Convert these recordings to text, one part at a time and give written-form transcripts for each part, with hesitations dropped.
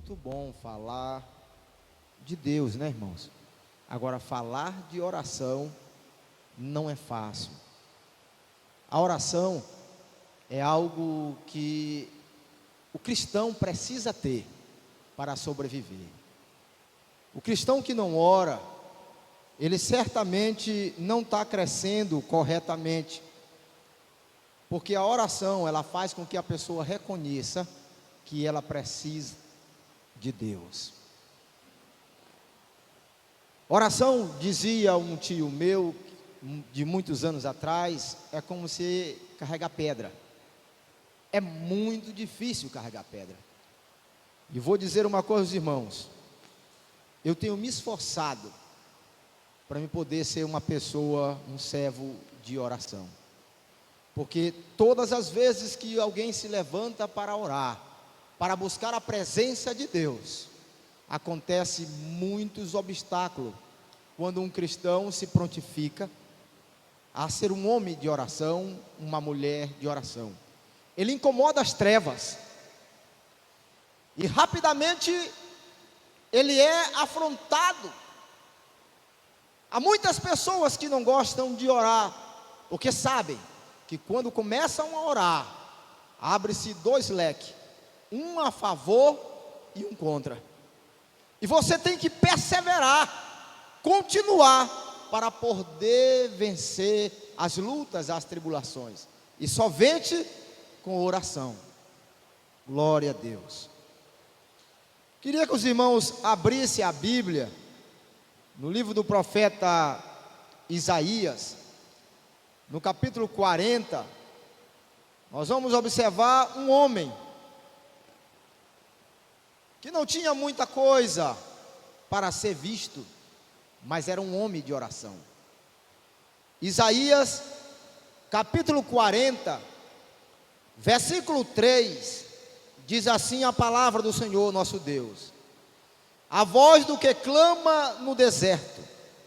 muito bom falar de Deus, né, irmãos? Agora, falar de oração não é fácil. A oração é algo que o cristão precisa ter para sobreviver. O cristão que não ora, ele certamente não está crescendo corretamente, porque a oração, ela faz com que a pessoa reconheça que ela precisa de Deus. Oração, dizia um tio meu, de muitos anos atrás, é como se carregar pedra. É muito difícil carregar pedra. E vou dizer uma coisa aos irmãos, eu tenho me esforçado para me poder ser uma pessoa, um servo de oração. Porque todas as vezes que alguém se levanta para orar, para buscar a presença de Deus, acontece muitos obstáculos quando um cristão se prontifica a ser um homem de oração, uma mulher de oração. Ele incomoda as trevas e rapidamente ele é afrontado. Há muitas pessoas que não gostam de orar, porque sabem que quando começam a orar, abre-se dois leques, um a favor e um contra. E você tem que perseverar, continuar, para poder vencer as lutas, as tribulações. E só vence com oração. Glória a Deus. Queria que os irmãos abrissem a Bíblia, no livro do profeta Isaías, no capítulo 40, nós vamos observar um homem que não tinha muita coisa para ser visto, mas era um homem de oração. Isaías, capítulo 40, versículo 3, diz assim a palavra do Senhor nosso Deus: a voz do que clama no deserto,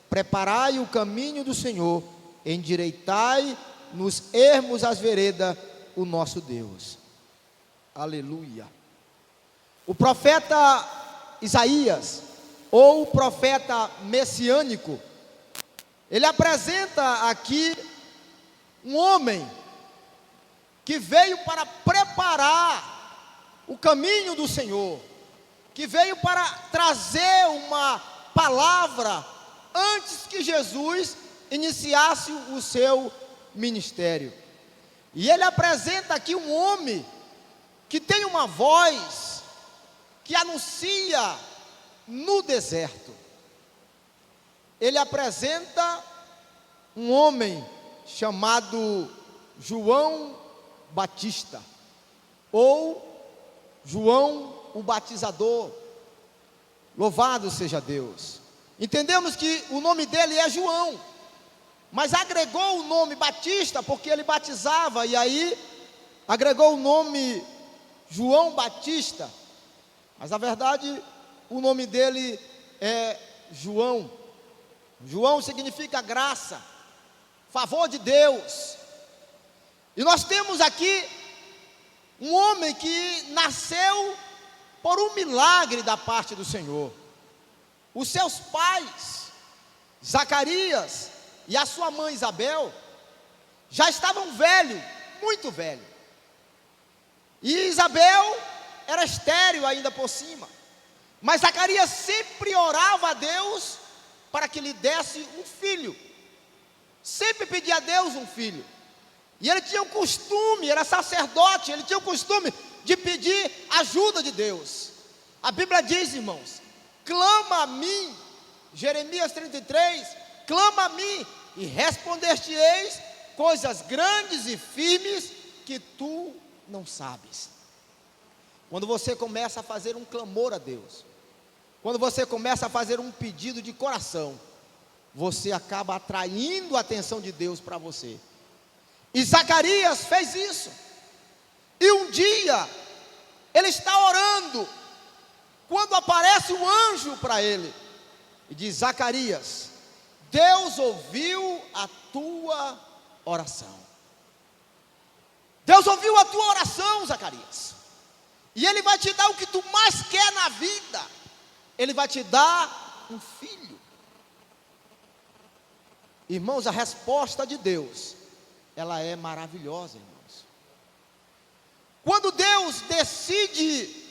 preparai o caminho do Senhor, endireitai nos ermos as veredas o nosso Deus. Aleluia. O profeta Isaías, ou o profeta messiânico, ele apresenta aqui um homem que veio para preparar o caminho do Senhor, que veio para trazer uma palavra antes que Jesus iniciasse o seu ministério. E ele apresenta aqui um homem que tem uma voz que anuncia no deserto. Ele apresenta um homem chamado João Batista, ou João o Batizador. Louvado seja Deus. Entendemos que o nome dele é João, mas agregou o nome Batista porque ele batizava, e aí agregou o nome João Batista, mas na verdade o nome dele é João. João significa graça, favor de Deus. E nós temos aqui um homem que nasceu por um milagre da parte do Senhor. Os seus pais, Zacarias e a sua mãe Isabel, já estavam velhos, muito velhos. E Isabel era estéril ainda por cima. Mas Zacarias sempre orava a Deus para que lhe desse um filho. Sempre pedia a Deus um filho. E ele tinha o costume, era sacerdote, ele tinha o costume de pedir ajuda de Deus. A Bíblia diz, irmãos, clama a mim, Jeremias 33, clama a mim e responder-te-eis coisas grandes e firmes que tu não sabes. Quando você começa a fazer um clamor a Deus, quando você começa a fazer um pedido de coração, você acaba atraindo a atenção de Deus para você. E Zacarias fez isso. E um dia ele está orando, quando aparece um anjo para ele e diz: Zacarias, Deus ouviu a tua oração. Deus ouviu a tua oração, Zacarias. E Ele vai te dar o que tu mais quer na vida. Ele vai te dar um filho. Irmãos, a resposta de Deus, ela é maravilhosa, irmãos. Quando Deus decide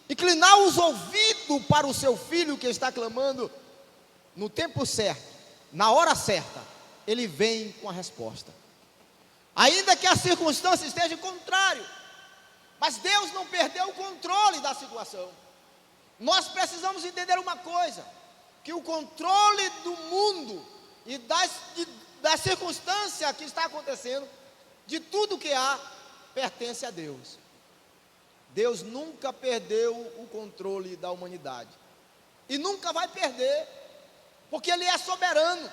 inclinar os ouvidos para o seu filho que está clamando no tempo certo, na hora certa, Ele vem com a resposta. Ainda que a circunstância esteja contrária, mas Deus não perdeu o controle da situação. Nós precisamos entender uma coisa, que o controle do mundo e da circunstância que está acontecendo, de tudo que há, pertence a Deus. Deus nunca perdeu o controle da humanidade, e nunca vai perder, porque Ele é soberano,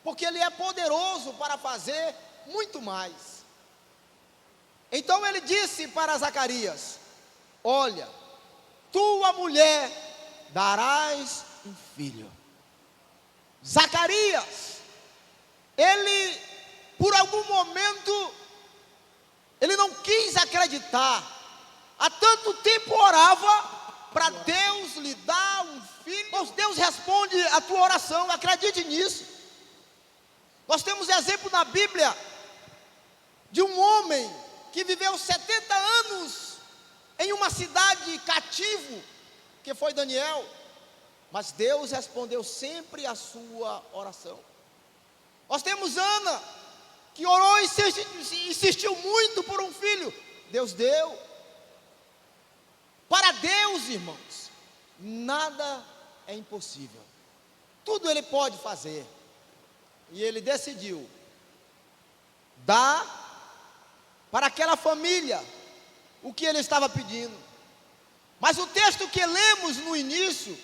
porque Ele é poderoso para fazer muito mais. Então Ele disse para Zacarias: olha, tua mulher darás um filho. Zacarias, ele por algum momento, ele não quis acreditar. Há tanto tempo orava para Deus lhe dar um filho. Mas Deus responde a tua oração, acredite nisso. Nós temos exemplo na Bíblia de um homem que viveu 70 anos em uma cidade cativo, que foi Daniel, mas Deus respondeu sempre a sua oração. Nós temos Ana, que orou e insistiu muito por um filho, Deus deu. Para Deus, irmãos, nada é impossível, tudo Ele pode fazer. E Ele decidiu dar para aquela família o que Ele estava pedindo. Mas o texto que lemos no início,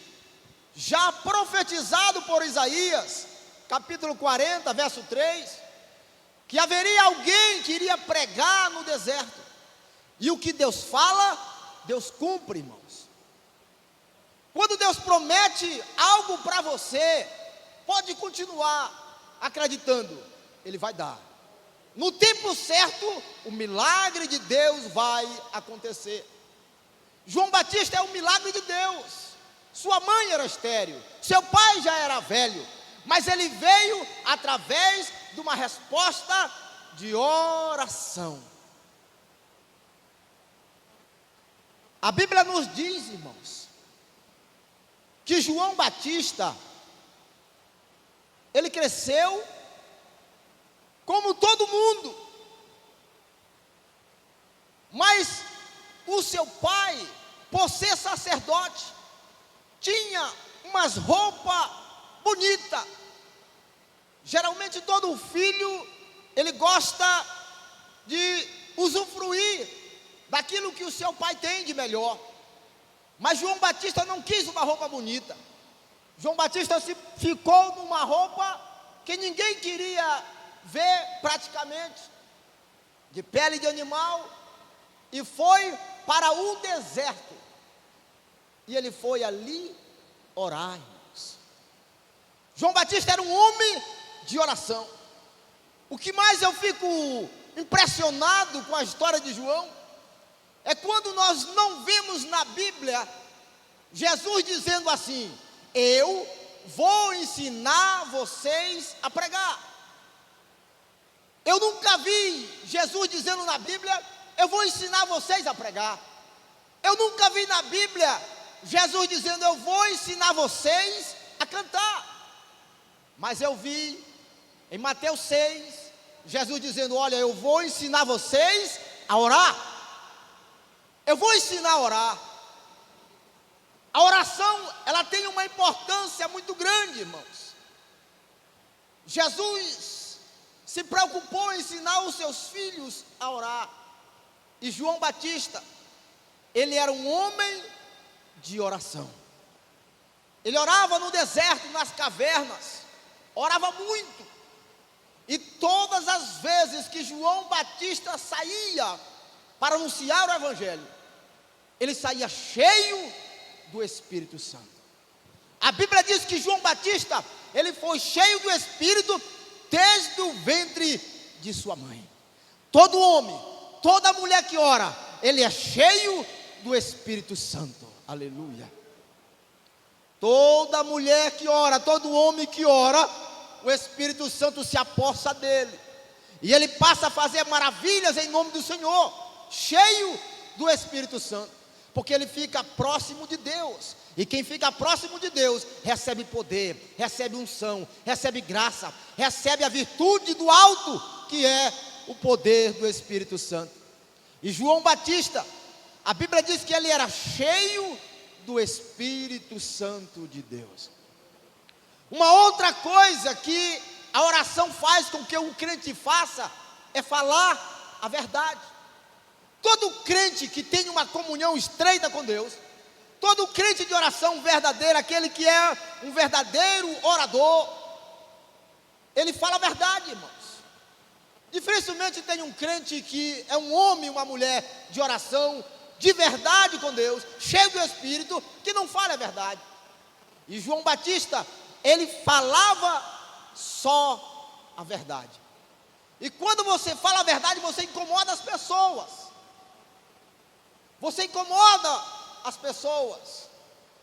já profetizado por Isaías, capítulo 40, verso 3, que haveria alguém que iria pregar no deserto. E o que Deus fala, Deus cumpre, irmãos. Quando Deus promete algo para você, pode continuar acreditando, Ele vai dar. No tempo certo, o milagre de Deus vai acontecer. João Batista é um milagre de Deus. Sua mãe era estéril, seu pai já era velho, mas ele veio através de uma resposta de oração. A Bíblia nos diz, irmãos, que João Batista, ele cresceu como todo mundo, mas o seu pai, por ser sacerdote, tinha umas roupas bonitas. Geralmente todo filho, ele gosta de usufruir daquilo que o seu pai tem de melhor. Mas João Batista não quis uma roupa bonita. João Batista ficou numa roupa que ninguém queria ver praticamente, de pele de animal, e foi para o deserto. E ele foi ali orar, irmãos. João Batista era um homem de oração. O que mais eu fico impressionado com a história de João é quando nós não vemos na Bíblia Jesus dizendo assim: eu vou ensinar vocês a pregar. Eu nunca vi Jesus dizendo na Bíblia: eu vou ensinar vocês a pregar. Eu nunca vi na Bíblia Jesus dizendo: eu vou ensinar vocês a cantar. Mas eu vi em Mateus 6, Jesus dizendo: olha, eu vou ensinar vocês a orar. Eu vou ensinar a orar. A oração, ela tem uma importância muito grande, irmãos. Jesus se preocupou em ensinar os seus filhos a orar. E João Batista, ele era um homem de oração. Ele orava no deserto, nas cavernas, orava muito. E todas as vezes que João Batista saía para anunciar o Evangelho, ele saía cheio do Espírito Santo. A Bíblia diz que João Batista, ele foi cheio do Espírito desde o ventre de sua mãe. Todo homem, toda mulher que ora, ele é cheio do Espírito Santo. Aleluia. Toda mulher que ora, todo homem que ora, o Espírito Santo se apossa dele. E ele passa a fazer maravilhas em nome do Senhor, cheio do Espírito Santo. Porque ele fica próximo de Deus. E quem fica próximo de Deus, recebe poder, recebe unção, recebe graça, recebe a virtude do alto, que é o poder do Espírito Santo. E João Batista, a Bíblia diz que ele era cheio do Espírito Santo de Deus. Uma outra coisa que a oração faz com que o crente faça, é falar a verdade. Todo crente que tem uma comunhão estreita com Deus, todo crente de oração verdadeira, aquele que é um verdadeiro orador, ele fala a verdade, irmãos. Dificilmente tem um crente que é um homem, uma mulher de oração, de verdade com Deus, cheio do Espírito, que não fala a verdade. E João Batista, ele falava só a verdade. E quando você fala a verdade, você incomoda as pessoas. Você incomoda as pessoas,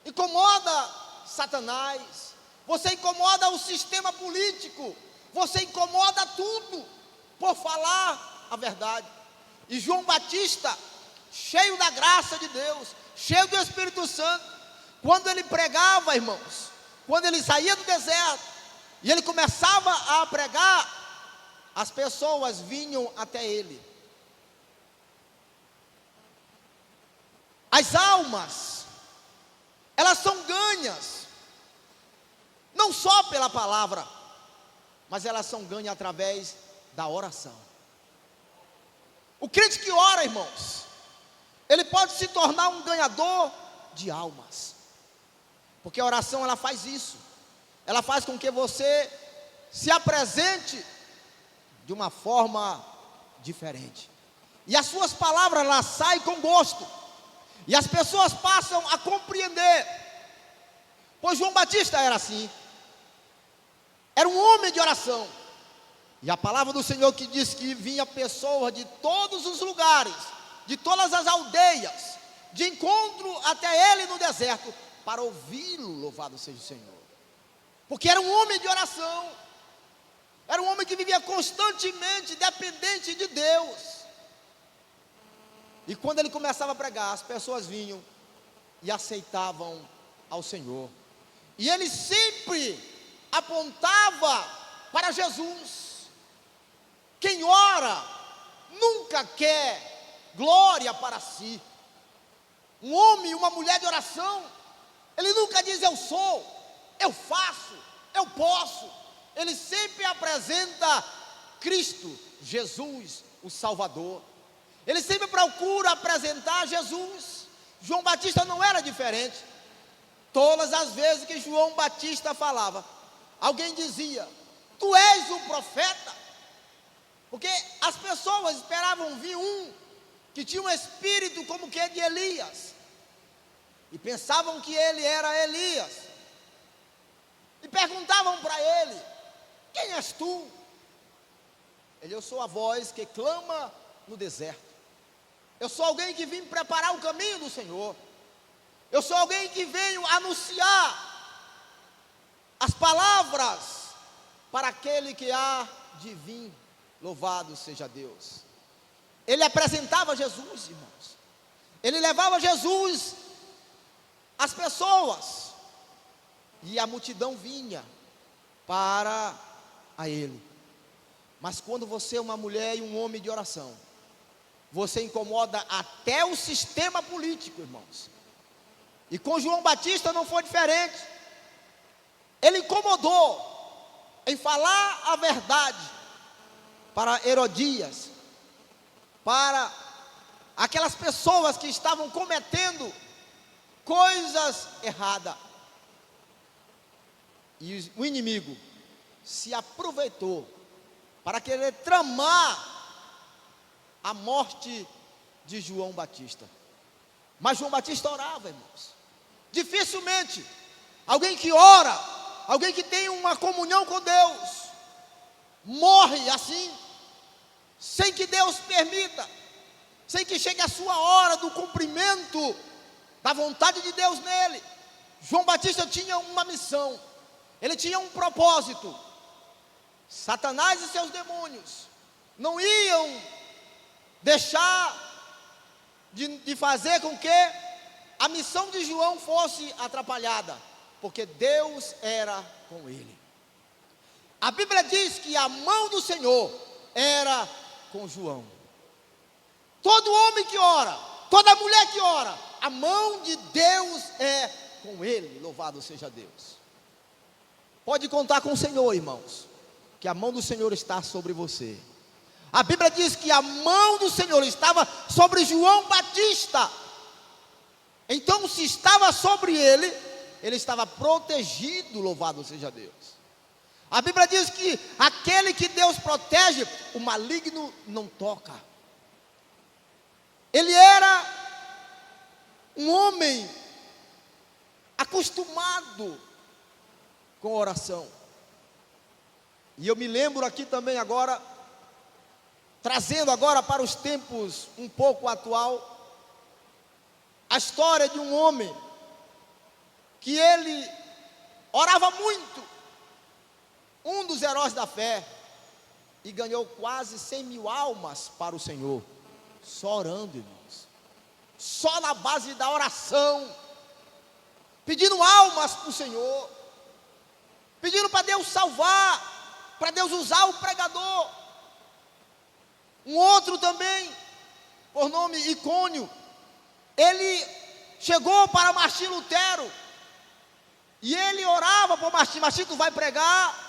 incomoda Satanás, você incomoda o sistema político, você incomoda tudo, por falar a verdade. E João Batista, cheio da graça de Deus, cheio do Espírito Santo, quando ele pregava, irmãos, quando ele saía do deserto, e ele começava a pregar, as pessoas vinham até ele. As almas, elas são ganhas, não só pela palavra, mas elas são ganhas através da oração. O crente que ora, irmãos, ele pode se tornar um ganhador de almas, porque a oração ela faz isso, ela faz com que você se apresente de uma forma diferente, e as suas palavras elas saem com gosto, e as pessoas passam a compreender. Pois João Batista era assim, era um homem de oração, e a palavra do Senhor que diz que vinha pessoas de todos os lugares, de todas as aldeias, de encontro até ele no deserto, para ouvi-lo. Louvado seja o Senhor, porque era um homem de oração, era um homem que vivia constantemente dependente de Deus. E quando ele começava a pregar, as pessoas vinham e aceitavam ao Senhor. E ele sempre apontava para Jesus. Quem ora nunca quer glória para si. Um homem, uma mulher de oração, ele nunca diz eu sou, eu faço, eu posso. Ele sempre apresenta Cristo, Jesus, o Salvador. Ele sempre procura apresentar Jesus. João Batista não era diferente. Todas as vezes que João Batista falava, alguém dizia, tu és o profeta. Porque as pessoas esperavam vir um que tinha um espírito como que de Elias, e pensavam que ele era Elias, e perguntavam para ele, quem és tu? Ele, eu sou a voz que clama no deserto. Eu sou alguém que vim preparar o caminho do Senhor. Eu sou alguém que veio anunciar as palavras para aquele que há de vir. Louvado seja Deus. Ele apresentava Jesus, irmãos. Ele levava Jesus às pessoas, e a multidão vinha para a ele. Mas quando você é uma mulher e um homem de oração, você incomoda até o sistema político, irmãos. E com João Batista não foi diferente. Ele incomodou em falar a verdade para Herodias, para aquelas pessoas que estavam cometendo coisas erradas. E o inimigo se aproveitou para querer tramar a morte de João Batista. Mas João Batista orava, irmãos. Dificilmente alguém que ora, alguém que tem uma comunhão com Deus, morre assim, sem que Deus permita. sem que chegue a sua hora do cumprimento da vontade de Deus nele. João Batista tinha uma missão, ele tinha um propósito. Satanás e seus demônios não iam deixar de fazer com que a missão de João fosse atrapalhada, porque Deus era com ele. A Bíblia diz que a mão do Senhor era com João. Todo homem que ora, toda mulher que ora, a mão de Deus é com ele. Louvado seja Deus. Pode contar com o Senhor, irmãos, que a mão do Senhor está sobre você. A Bíblia diz que a mão do Senhor estava sobre João Batista. Então, se estava sobre ele, ele estava protegido. Louvado seja Deus. A Bíblia diz que aquele que Deus protege, o maligno não toca. Ele era um homem acostumado com oração. E eu me lembro aqui também agora, trazendo agora para os tempos um pouco atual, a história de um homem que ele orava muito, um dos heróis da fé, e ganhou quase 100 mil almas para o Senhor, só orando, irmãos, só na base da oração, pedindo almas para o Senhor, pedindo para Deus salvar, para Deus usar o pregador. Um outro também, por nome Icônio, ele chegou para Martim Lutero, e ele orava por Martim: Martim, tu vai pregar,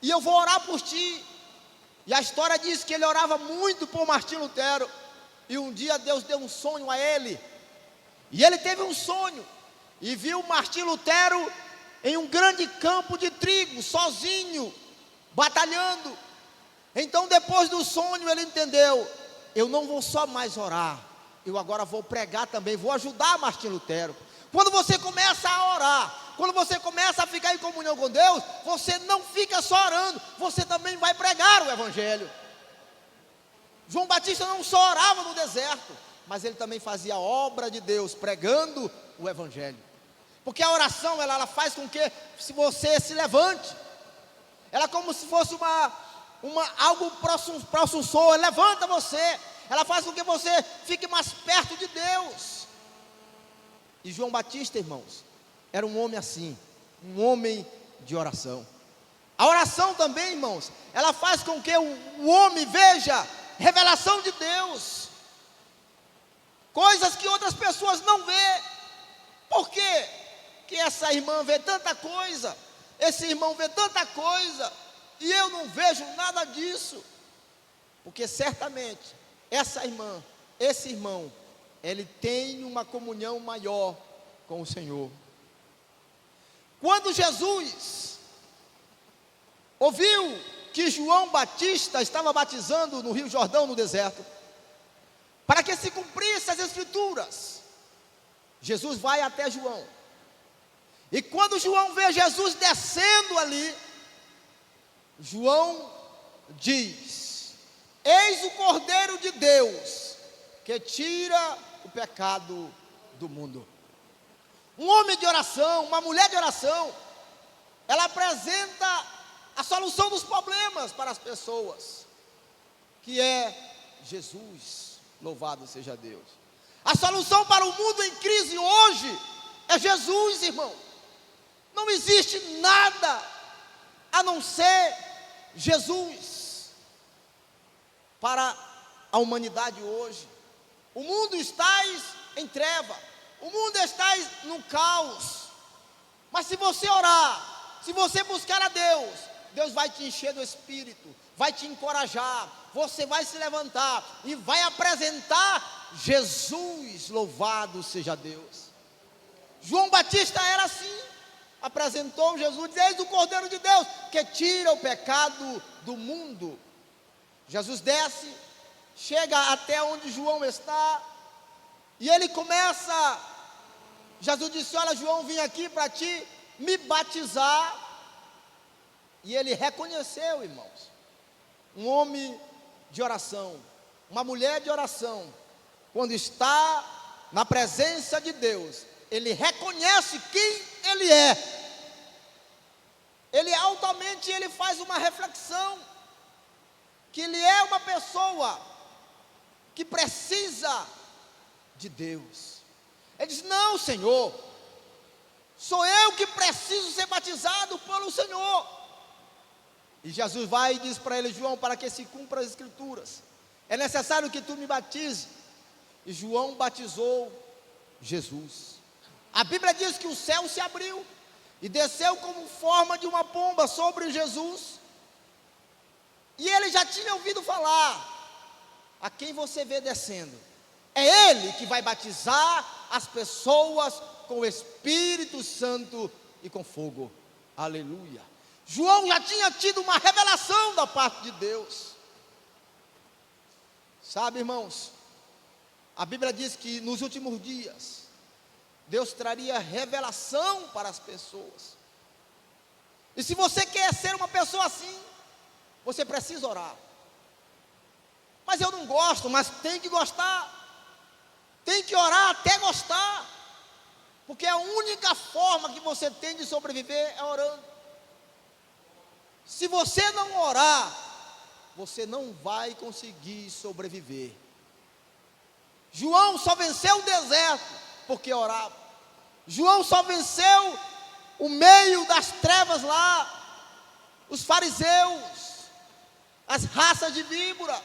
e eu vou orar por ti. E a história diz que ele orava muito por Martim Lutero, e um dia Deus deu um sonho a ele, e ele teve um sonho, e viu Martim Lutero em um grande campo de trigo, sozinho, batalhando. Então, depois do sonho, ele entendeu: eu não vou só mais orar, eu agora vou pregar também, vou ajudar Martim Lutero. Quando você começa a orar, quando você começa a ficar em comunhão com Deus, você não fica só orando, você também vai pregar o Evangelho. João Batista não só orava no deserto, mas ele também fazia a obra de Deus, pregando o Evangelho. Porque a oração, ela faz com que se você se levante, ela é como se fosse algo propulsor, levanta você, ela faz com que você fique mais perto de Deus. E João Batista, irmãos, era um homem assim, um homem de oração. A oração também, irmãos, ela faz com que o homem veja revelação de Deus, coisas que outras pessoas não vê. Por quê que essa irmã vê tanta coisa, esse irmão vê tanta coisa, e eu não vejo nada disso? Porque certamente essa irmã, esse irmão, ele tem uma comunhão maior com o Senhor. Quando Jesus ouviu que João Batista estava batizando no Rio Jordão, no deserto, para que se cumprisse as Escrituras, Jesus vai até João. E quando João vê Jesus descendo ali, João diz: eis o Cordeiro de Deus, que tira o pecado do mundo. Um homem de oração, uma mulher de oração, ela apresenta a solução dos problemas para as pessoas, que é Jesus. Louvado seja Deus. A solução para o mundo em crise hoje é Jesus, irmão. Não existe nada a não ser Jesus para a humanidade hoje. O mundo está em treva, o mundo está no caos. Mas se você orar, se você buscar a Deus, Deus vai te encher do Espírito, vai te encorajar, você vai se levantar e vai apresentar Jesus. Louvado seja Deus. João Batista era assim, apresentou Jesus, diz: eis o Cordeiro de Deus, que tira o pecado do mundo. Jesus desce, chega até onde João está, e ele começa. Jesus disse: olha, João, vim aqui para te me batizar. E ele reconheceu, irmãos, um homem de oração, uma mulher de oração, quando está na presença de Deus, ele reconhece quem ele é. Ele altamente ele faz uma reflexão que ele é uma pessoa que precisa de Deus. Ele diz: não, Senhor, sou eu que preciso ser batizado pelo Senhor. E Jesus vai e diz para ele: João, para que se cumpra as escrituras, é necessário que tu me batize. E João batizou Jesus. A Bíblia diz que o céu se abriu e desceu como forma de uma pomba sobre Jesus. E ele já tinha ouvido falar: a quem você vê descendo, é ele que vai batizar as pessoas com o Espírito Santo e com fogo. Aleluia. João já tinha tido uma revelação da parte de Deus. Sabe, irmãos, a Bíblia diz que nos últimos dias Deus traria revelação para as pessoas. E se você quer ser uma pessoa assim, você precisa orar. Mas eu não gosto, mas tem que gostar. Tem que orar até gostar. Porque a única forma que você tem de sobreviver é orando. Se você não orar, você não vai conseguir sobreviver. João só venceu o deserto porque orava. João só venceu o meio das trevas lá, os fariseus, as raças de víbora,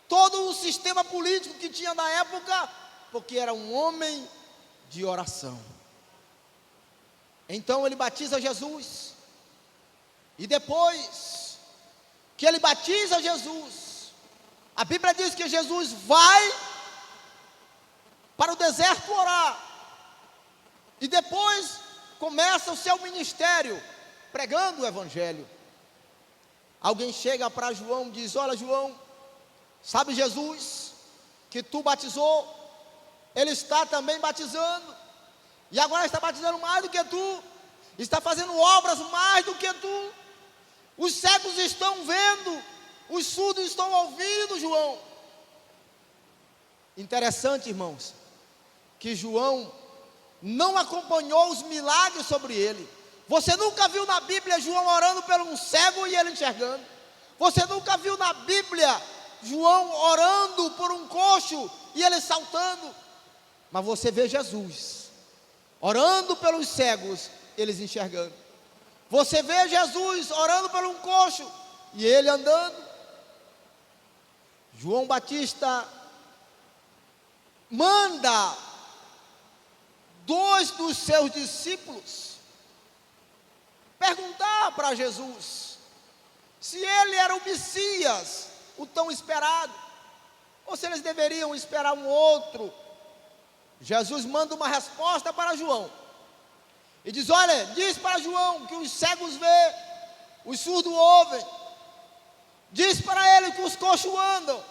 todo o sistema político que tinha na época, porque era um homem de oração. Então ele batiza Jesus. E depois que ele batiza Jesus, a Bíblia diz que Jesus vai para o deserto orar. E depois começa o seu ministério, pregando o Evangelho. Alguém chega para João e diz: olha, João, sabe Jesus, que tu batizou, ele está também batizando, e agora está batizando mais do que tu, está fazendo obras mais do que tu. Os cegos estão vendo, os surdos estão ouvindo, João. Interessante, irmãos, que João não acompanhou os milagres sobre ele. Você nunca viu na Bíblia João orando por um cego e ele enxergando. Você nunca viu na Bíblia João orando por um coxo e ele saltando. Mas você vê Jesus orando pelos cegos, eles enxergando. Você vê Jesus orando por um coxo e ele andando. João Batista manda 2 dos seus discípulos perguntar para Jesus se ele era o Messias, o tão esperado, ou se eles deveriam esperar um outro. Jesus manda uma resposta para João e diz: olha, diz para João que os cegos vê, os surdos ouvem, diz para ele que os coxos andam,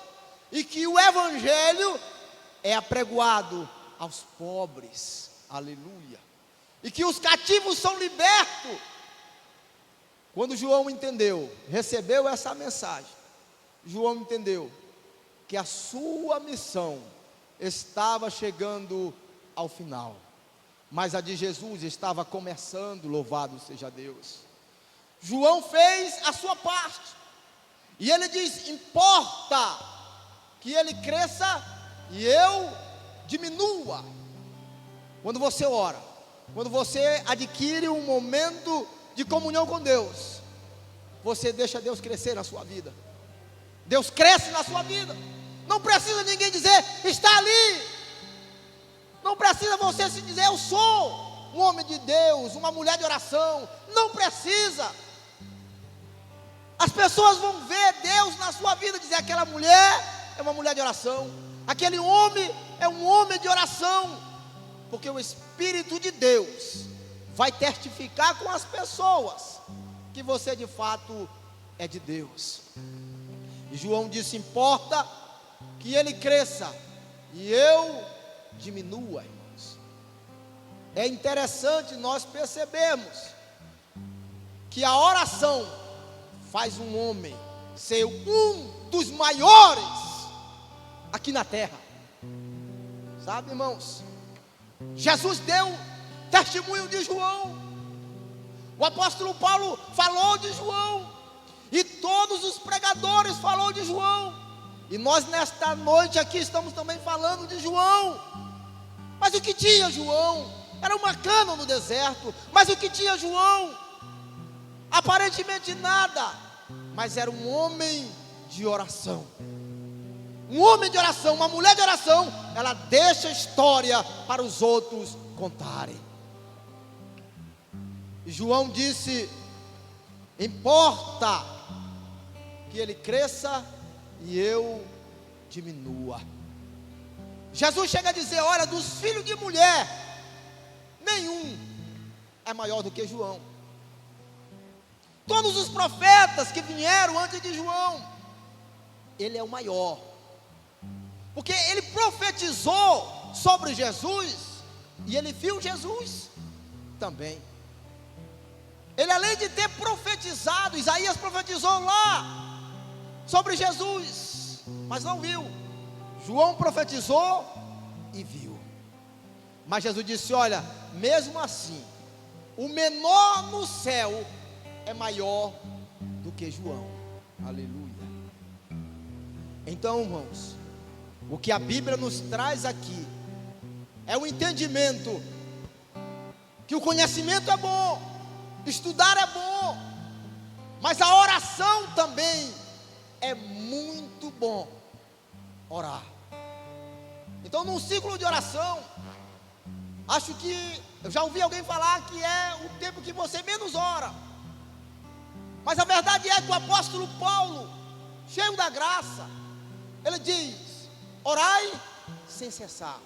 e que o Evangelho é apregoado aos pobres, aleluia, e que os cativos são libertos. Quando João entendeu, recebeu essa mensagem, João entendeu que a sua missão estava chegando ao final, mas a de Jesus estava começando. Louvado seja Deus. João fez a sua parte, e ele diz: importa que ele cresça e eu diminua. Quando você ora, quando você adquire um momento de comunhão com Deus, você deixa Deus crescer na sua vida. Deus cresce na sua vida. Não precisa ninguém dizer: está ali. Não precisa você se dizer: eu sou um homem de Deus, uma mulher de oração. Não precisa. As pessoas vão ver Deus na sua vida, dizer: aquela mulher é uma mulher de oração, aquele homem é um homem de oração, porque o Espírito de Deus vai testificar com as pessoas que você de fato é de Deus. E João disse: importa que ele cresça e eu diminua, irmãos. É interessante nós percebermos que a oração faz um homem ser um dos maiores aqui na terra. Sabe, irmãos, Jesus deu testemunho de João, o apóstolo Paulo falou de João, e todos os pregadores falaram de João, e nós nesta noite aqui estamos também falando de João. Mas o que tinha João? Era uma cana no deserto. Mas o que tinha João? Aparentemente nada, mas era um homem de oração. Um homem de oração, uma mulher de oração. Ela deixa história para os outros contarem. E João disse: importa que ele cresça e eu diminua. Jesus chega a dizer: olha, dos filhos de mulher, nenhum é maior do que João. Todos os profetas que vieram antes de João, ele é o maior, porque ele profetizou sobre Jesus, e ele viu Jesus também. Ele, além de ter profetizado, Isaías profetizou lá sobre Jesus, mas não viu. João profetizou e viu. Mas Jesus disse: olha, mesmo assim, o menor no céu é maior do que João. Aleluia. Então, irmãos, o que a Bíblia nos traz aqui é o entendimento que o conhecimento é bom, estudar é bom, mas a oração também é muito bom. Orar. Então, num ciclo de oração, acho que eu já ouvi alguém falar que é o tempo que você menos ora. Mas a verdade é que o apóstolo Paulo, cheio da graça, ele diz: orai sem cessar.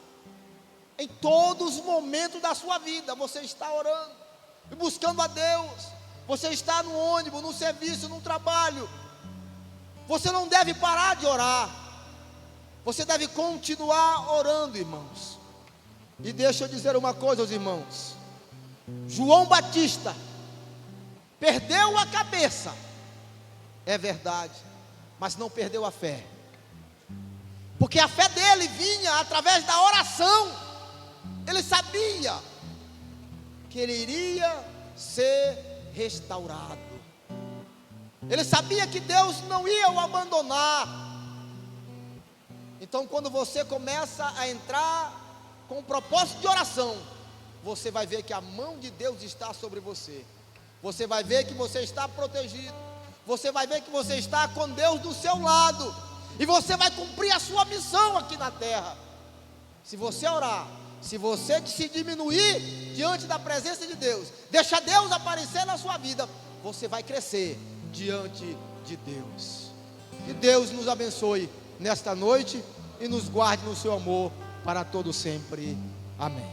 Em todos os momentos da sua vida, você está orando e buscando a Deus. Você está no ônibus, no serviço, no trabalho. Você não deve parar de orar. Você deve continuar orando, irmãos. E deixa eu dizer uma coisa aos irmãos: João Batista perdeu a cabeça, é verdade, mas não perdeu a fé, porque a fé dele vinha através da oração. Ele sabia que ele iria ser restaurado. Ele sabia que Deus não ia o abandonar. Então, quando você começa a entrar com o propósito de oração, você vai ver que a mão de Deus está sobre você. Você vai ver que você está protegido. Você vai ver que você está com Deus do seu lado. E você vai cumprir a sua missão aqui na terra. Se você orar, se você se diminuir diante da presença de Deus, deixa Deus aparecer na sua vida, você vai crescer diante de Deus. Que Deus nos abençoe nesta noite e nos guarde no seu amor para todo sempre. Amém.